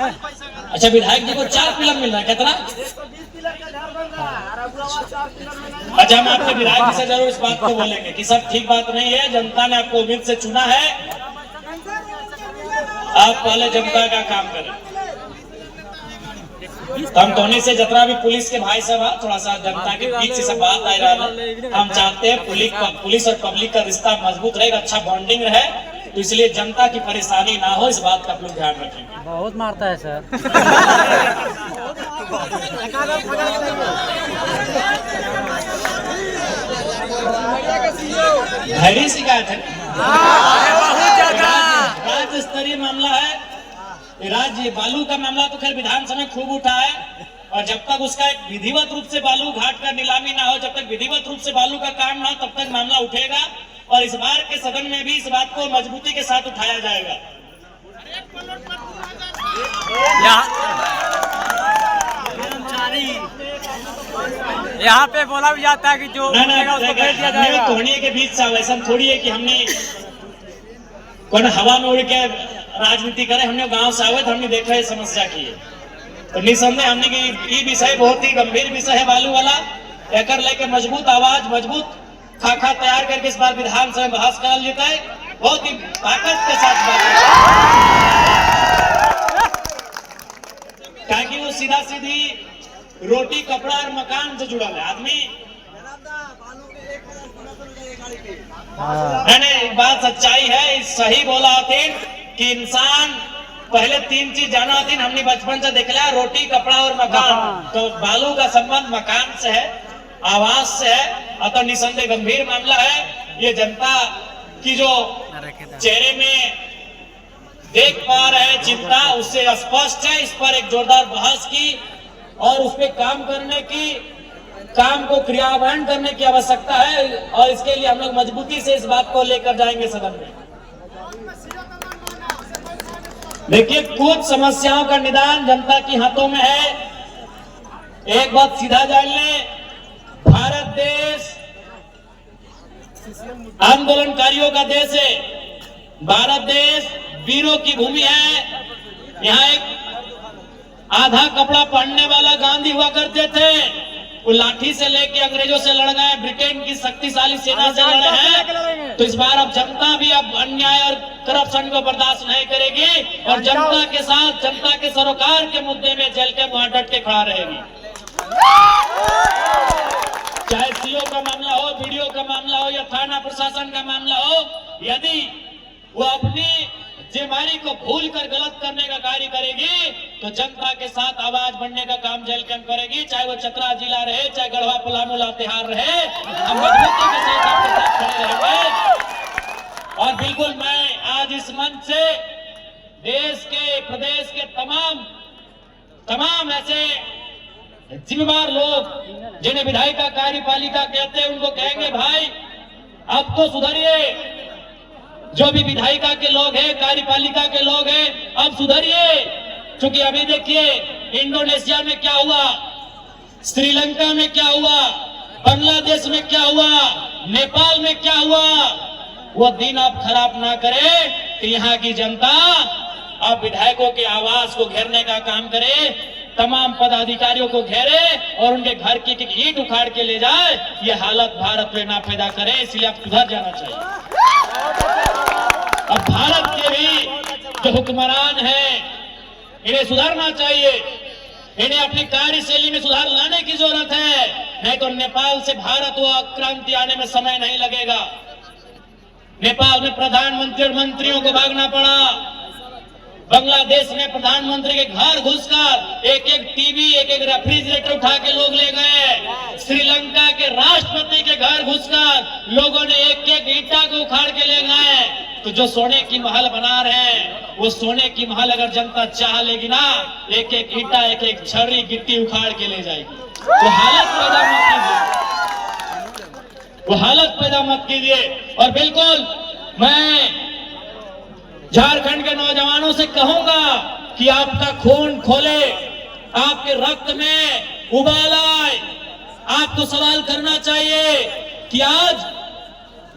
अच्छा, विधायक जी को 4 पिलर मिल रहा है, कितना? अच्छा, हम आपके विधायक जी से जरूर इस बात को बोलेंगे कि सब ठीक बात नहीं है, जनता ने आपको उम्मीद से चुना है, आप पहले जनता का काम करें। तो हम धोनी से जितना भी पुलिस के भाई साहब थोड़ा सा जनता के बीच से सब बात आ रहा है, हम चाहते हैं पुलिस और पब्लिक का रिश्ता मजबूत रहेगा, अच्छा बॉन्डिंग रहे, तो इसलिए जनता की परेशानी ना हो, इस बात का आप लोग ध्यान रखेंगे। बहुत मारता है सर। धैर्य शिकायत है, राज्य स्तरीय मामला है, राज्य बालू का मामला तो खैर विधानसभा में खूब उठा है, और जब तक उसका एक विधिवत रूप से बालू घाट का नीलामी ना हो, जब तक विधिवत रूप से बालू का काम ना हो, तब तक मामला उठेगा, और इस बार के सदन में भी इस बात को मजबूती के साथ उठाया जाएगा। यहाँ पे बोला भी जाता है कि जो उसको भेज दिया जाएगा। धोनी के बीच से ऐसा थोड़ी है कि हमने कौन हवा में उड़ के राजनीति करे, हमने गांव से आवे तो हमने देखा है समस्या की है, तो निसंदेह हमने की ये विषय बहुत ही गंभीर विषय है बालू वाला, एक लेके मजबूत आवाज मजबूत खाका तैयार करके इस बार विधानसभा में बहस कर लेता है, बहुत ही ताकत के साथ ताकि वो सीधा सीधी रोटी कपड़ा और मकान से जुड़ा है आदमी। नहीं, बात सच्चाई है, सही बोला हथिन कि इंसान पहले 3 चीज जाना हथिन, हमने बचपन से देख लिया, रोटी कपड़ा और मकान, तो बालू का संबंध मकान से है, आवास से है, अतः निसंदेह गंभीर मामला है। ये जनता की जो चेहरे में देख पा रहे चिंता, उससे स्पष्ट है, इस पर एक जोरदार बहस की और उस पर काम करने की, काम को क्रियान्वयन करने की आवश्यकता है, और इसके लिए हम लोग मजबूती से इस बात को लेकर जाएंगे सदन में। देखिए, कुछ समस्याओं का निदान जनता के हाथों में है। एक बात सीधा जान लें, भारत देश आंदोलनकारियों का देश है, भारत देश वीरों की भूमि है। यहाँ एक आधा कपड़ा पहनने वाला गांधी हुआ करते थे, वो लाठी से लेके अंग्रेजों से लड़ गए, ब्रिटेन की शक्तिशाली सेना से लड़े हैं, तो इस बार अब जनता भी अब अन्याय और करप्शन को बर्दाश्त नहीं करेगी, और जनता के साथ, जनता के सरोकार के मुद्दे में जल के वहां डट के खड़ा रहेगी। चाहे सीओ का मामला हो, वीडियो का मामला हो, या थाना प्रशासन का मामला हो, यदि वो अपनी जिम्मेदारी को भूल कर गलत करने का कार्य करेगी, तो जनता के साथ आवाज बढ़ने का काम जेल कैंप करेगी, चाहे वो चतरा जिला रहे, चाहे गढ़वा पलामू लातेहार रहे, हम मजबूती के साथ आपके साथ खड़े रहेंगे। और बिल्कुल मैं आज इस मंच से देश के, प्रदेश के तमाम ऐसे जिम्मेदार लोग जिन्हें विधायिका कार्यपालिका कहते हैं, उनको कहेंगे भाई अब तो सुधरिए, जो भी विधायिका के लोग हैं, कार्यपालिका के लोग हैं, अब सुधरिए, क्योंकि अभी देखिए इंडोनेशिया में क्या हुआ, श्रीलंका में क्या हुआ, बांग्लादेश में क्या हुआ, नेपाल में क्या हुआ, वो दिन आप खराब ना करें कि यहाँ की जनता अब विधायकों के आवास को घेरने का काम करे, तमाम पदाधिकारियों को घेरे और उनके घर की ईंट उखाड़ के ले जाए, ये हालत भारत में ना पैदा करे, इसलिए आप सुधर जाना चाहिए। अब भारत के भी जो हुक्मरान हैं, इन्हें सुधारना चाहिए, इन्हें अपनी कार्यशैली में सुधार लाने की जरूरत है, नहीं तो नेपाल से भारत व क्रांति आने में समय नहीं लगेगा। नेपाल में प्रधानमंत्री और मंत्रियों को भागना पड़ा, बांग्लादेश में प्रधानमंत्री के घर घुसकर एक एक टीवी, एक एक रेफ्रिजरेटर उठा के लोग ले गए, श्रीलंका के राष्ट्रपति के घर घुसकर लोगों ने एक एक ईंटा को उखाड़ के ले गए। तो जो सोने की महल बना रहे हैं, वो सोने की महल अगर जनता चाह लेगी ना, एक एक ईंटा, एक एक छड़ी गिट्टी उखाड़ के ले जाएगी। वो हालत पैदा मत कीजिए, वो हालत पैदा मत कीजिए। और बिल्कुल मैं झारखंड के नौजवानों से कहूंगा कि आपका खून खोले, आपके रक्त में उबाल आए, आपको सवाल करना चाहिए कि आज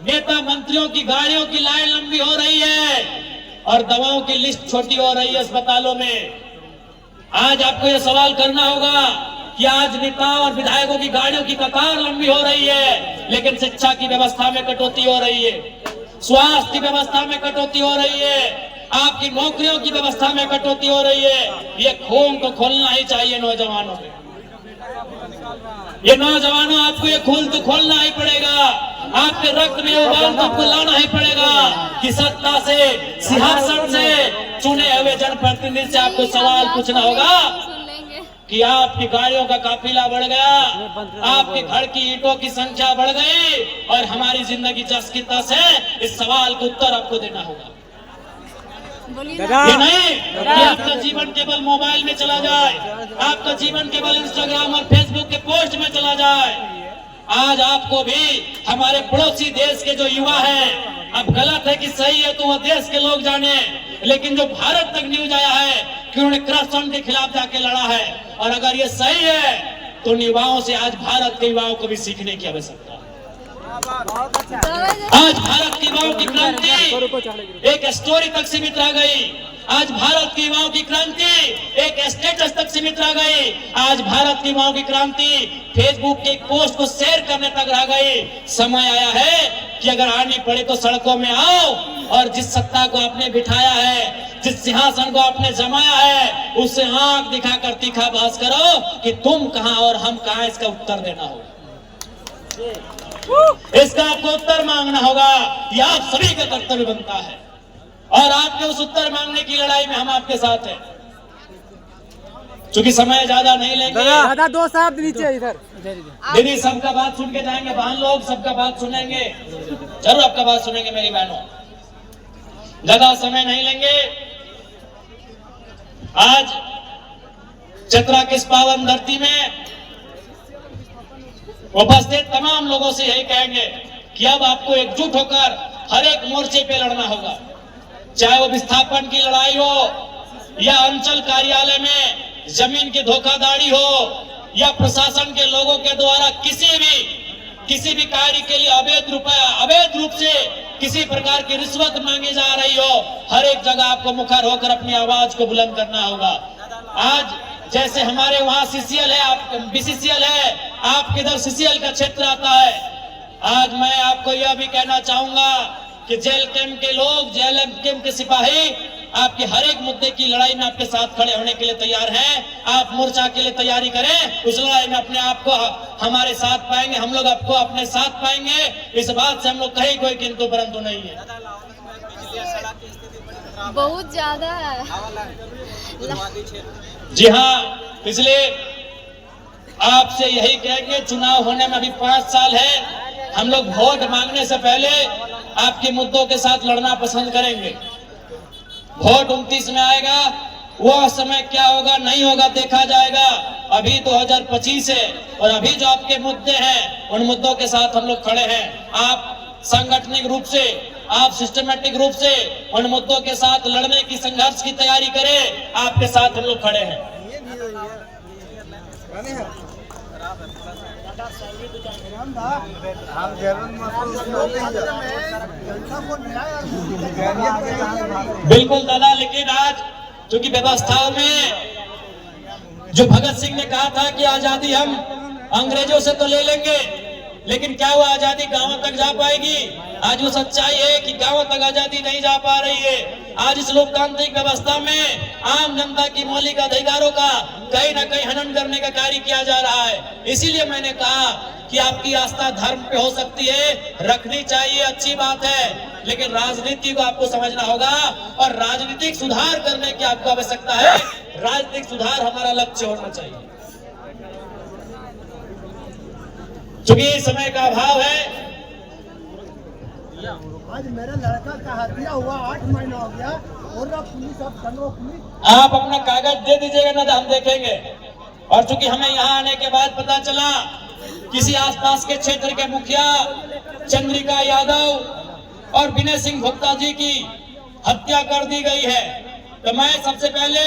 नेता मंत्रियों की गाड़ियों की लाइन लंबी हो रही है और दवाओं की लिस्ट छोटी हो रही है अस्पतालों में। आज आपको यह सवाल करना होगा कि आज नेताओं और विधायकों की गाड़ियों की कतार लंबी हो रही है, लेकिन शिक्षा की व्यवस्था में कटौती हो रही है, स्वास्थ्य की व्यवस्था में कटौती हो रही है, आपकी नौकरियों की व्यवस्था में कटौती हो रही है। ये खून को खोलना ही चाहिए नौजवानों में। ये नौजवानों, आपको ये खून तो खोलना ही पड़ेगा। आपके रक्त में उबाल तो आपको लाना ही पड़ेगा कि सत्ता से, सिंहासन से, चुने हुए जनप्रतिनिधि से आपको सवाल पूछना होगा कि आपकी गाड़ियों का काफिला बढ़ गया, आपके घर की ईंटों की संख्या बढ़ गई और हमारी जिंदगी जसकीता से, इस सवाल का उत्तर आपको देना होगा। ये नहीं कि आपका जीवन केवल मोबाइल में चला जाए, आपका जीवन केवल इंस्टाग्राम और फेसबुक के पोस्ट में चला जाए। आज आपको भी हमारे पड़ोसी देश के जो युवा हैं, अब गलत है कि सही है तो वह देश के लोग जाने, लेकिन जो भारत तक न्यूज आया है कि उन्होंने करप्शन के खिलाफ जाके लड़ा है, और अगर ये सही है तो युवाओं से आज भारत के युवाओं को भी सीखने की आवश्यकता है। आज भारत के युवाओं की क्रांति एक स्टोरी तक सीमित रह गई। आज भारत के युवाओं की क्रांति एक स्टेटस तक सीमित रह गई। आज भारत के युवाओं की क्रांति फेसबुक के एक पोस्ट को शेयर करने तक रह गई। समय आया है कि अगर आनी पड़े तो सड़कों में आओ और जिस सत्ता को आपने बिठाया है, जिस सिंहासन को आपने जमाया है, उससे आंख दिखाकर तीखा बहस करो कि तुम कहां और हम कहां। इसका उत्तर देना होगा, इसका आपको उत्तर मांगना होगा। यह आप सभी का कर्तव्य बनता है और आपके उस उत्तर मांगने की लड़ाई में हम आपके साथ हैं। चूंकि समय ज्यादा नहीं लेंगे, दादा दो साहब नीचे इधर, दीदी सबका बात सुन के जाएंगे, बहन लोग सबका बात सुनेंगे, जरूर आपका बात सुनेंगे मेरी बहनों। ज्यादा समय नहीं लेंगे। आज चतरा की इस पावन धरती में उपस्थित तमाम लोगों से यही कहेंगे कि अब आपको एकजुट होकर हर एक मोर्चे पे लड़ना होगा, चाहे वो विस्थापन की लड़ाई हो, या अंचल कार्यालय में जमीन की धोखाधड़ी हो, या प्रशासन के लोगों के द्वारा किसी भी कार्य के लिए अवैध रूप से किसी प्रकार की रिश्वत मांगी जा रही हो, हर एक जगह आपको मुखर होकर अपनी आवाज को बुलंद करना होगा। आज जैसे हमारे वहां सीसीएल है, आप बीसीसीएल है, आपके इधर सीसीएल का क्षेत्र आता है। आज मैं आपको यह भी कहना चाहूंगा कि जेल कैंप के लोग, जेल कैंप के सिपाही आपके हर एक मुद्दे की लड़ाई में आपके साथ खड़े होने के लिए तैयार हैं। आप मोर्चा के लिए तैयारी करें, उस लड़ाई में अपने आप को हमारे साथ पाएंगे, हम लोग आपको अपने साथ पाएंगे। इस बात से हम लोग कहीं कोई किंतु परंतु नहीं है। बहुत ज्यादा है। जी हाँ, इसलिए आपसे यही कहेंगे, चुनाव होने में अभी 5 साल है। हम लोग वोट मांगने से पहले आपके मुद्दों के साथ लड़ना पसंद करेंगे। वोट 29 में आएगा, वह समय क्या होगा नहीं होगा देखा जाएगा। अभी 2025 है और अभी जो आपके मुद्दे हैं उन मुद्दों के साथ हम लोग खड़े हैं। आप सांगठनिक रूप से, आप सिस्टमेटिक रूप से उन मुद्दों के साथ लड़ने की, संघर्ष की तैयारी करें। आपके साथ हम लोग खड़े हैं। बिल्कुल दादा, लेकिन आज चूंकि व्यवस्थाओं में जो भगत सिंह ने कहा था कि आजादी हम अंग्रेजों से तो ले लेंगे, लेकिन क्या वो आजादी गांवों तक जा पाएगी? आज वो सच्चाई है कि गांवों तक आजादी नहीं जा पा रही है। आज इस लोकतांत्रिक व्यवस्था में आम जनता की मौलिक अधिकारों का कहीं न कहीं हनन करने का कार्य किया जा रहा है। इसीलिए मैंने कहा कि आपकी आस्था धर्म पे हो सकती है, रखनी चाहिए, अच्छी बात है, लेकिन राजनीति को आपको समझना होगा और राजनीतिक सुधार करने की आपको आवश्यकता है। राजनीतिक सुधार हमारा लक्ष्य होना चाहिए। चूंकि समय का अभाव है, आज मेरे लड़का का हत्या हुआ 8 महीना हो गया और पुलिस आप अपना कागज दे दीजिएगा ना, तो हम देखेंगे। और चूंकि हमें यहाँ आने के बाद पता चला किसी आसपास के क्षेत्र के मुखिया चंद्रिका यादव और विनय सिंह भुक्ता जी की हत्या कर दी गई है, तो मैं सबसे पहले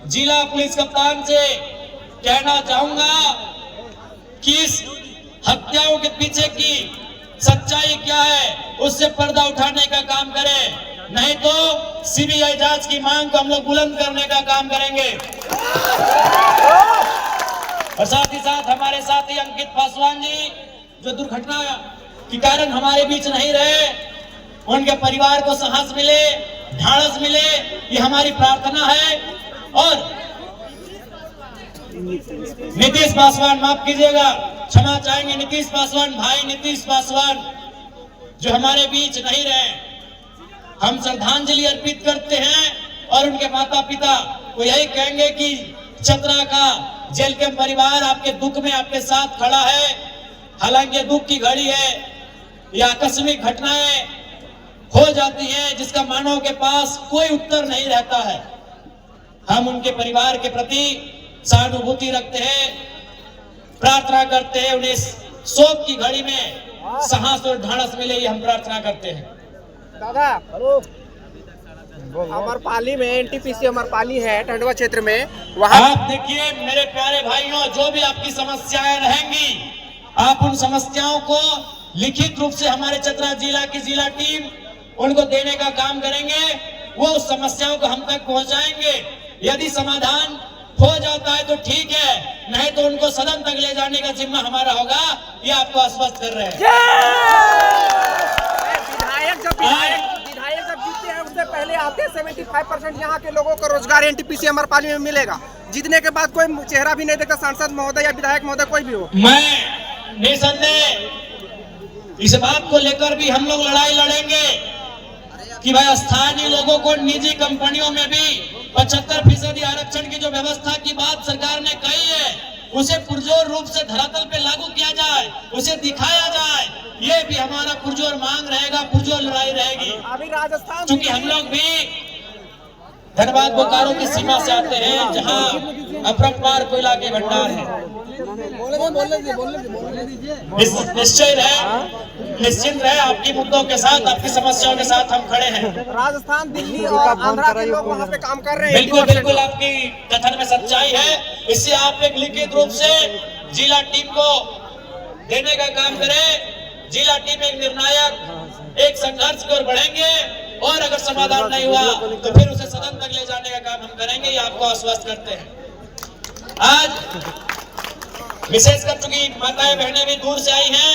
जिला पुलिस कप्तान से कहना चाहूंगा कि इस हत्याओं के पीछे की सच्चाई क्या है, उससे पर्दा उठाने का काम करें, नहीं तो सीबीआई जांच की मांग को हम लोग बुलंद करने का काम करेंगे। और साथ ही साथ हमारे साथी अंकित पासवान जी जो दुर्घटना के कारण हमारे बीच नहीं रहे, उनके परिवार को साहस मिले, ढाढ़स मिले, ये हमारी प्रार्थना है। और नीतीश पासवान, माफ कीजिएगा, क्षमा चाहेंगे, नीतीश पासवान भाई, नीतीश पासवान जो हमारे बीच नहीं रहे, हम श्रद्धांजलि अर्पित करते हैं और उनके माता पिता को यही कहेंगे कि चतरा का जेल के परिवार आपके दुख में आपके साथ खड़ा है। हालांकि दुख की घड़ी है, ये आकस्मिक घटनाएं हो जाती हैं जिसका मानव के पास कोई उत्तर नहीं रहता है। हम उनके परिवार के प्रति सहानुभूति रखते हैं, प्रार्थना करते हैं, उन्हें शोक की घड़ी में साहस और ढाढ़स मिले, ये हम प्रार्थना करते हैं। दादा अमरपाली में एनटीपीसी अमरपाली है टंडवा क्षेत्र में, वहाँ आप देखिए मेरे प्यारे भाइयों, जो भी आपकी समस्याएं रहेंगी, आप उन समस्याओं को लिखित रूप से हमारे चतरा जिला की जिला टीम उनको देने का काम करेंगे। वो उस समस्याओं को हम तक पहुंचाएंगे। यदि समाधान हो जाता है तो ठीक है, नहीं तो उनको सदन तक ले जाने का जिम्मा हमारा होगा, ये आपको आश्वस्त कर रहे हैं। विधायक जब जीतते हैं उससे पहले आते 75% यहाँ के लोगों को रोजगार एनटीपीसी अमरपाली में मिलेगा। जीतने के बाद कोई चेहरा भी नहीं देखता, सांसद महोदय या विधायक महोदय कोई भी हो। मैं निसंदेह इस बात को लेकर भी हम लोग लड़ाई लड़ेंगे कि भाई स्थानीय लोगों को निजी कंपनियों में भी 75% आरक्षण की जो व्यवस्था की बात सरकार ने कही है, उसे पुरजोर रूप से धरातल पे लागू किया जाए, उसे दिखाया जाए। ये भी हमारा पुरजोर मांग रहेगा, पुरजोर लड़ाई रहेगी। अभी राजस्थान क्योंकि हम लोग भी धनबाद बोकारो की सीमा से आते हैं, जहां अपरंपार कोयला के भंडार है। निश्चिंत रहे, आपकी मुद्दों के साथ, आपकी समस्याओं के साथ हम खड़े हैं। राजस्थान, दिल्ली और आंध्र के लोग वहाँ पे काम कर रहे हैं। बिल्कुल बिल्कुल, आपकी कथन में सच्चाई है। इससे आप एक लिखित रूप से जिला टीम को देने का काम करें। जिला टीम एक निर्णायक, एक संघर्ष की ओर बढ़ेंगे और अगर समाधान नहीं हुआ तो फिर उसे सदन तक ले जाने का काम हम करेंगे, ये आपको आश्वस्त करते हैं। आज विशेषकर चूंकि माताएं बहनें भी दूर से आई हैं,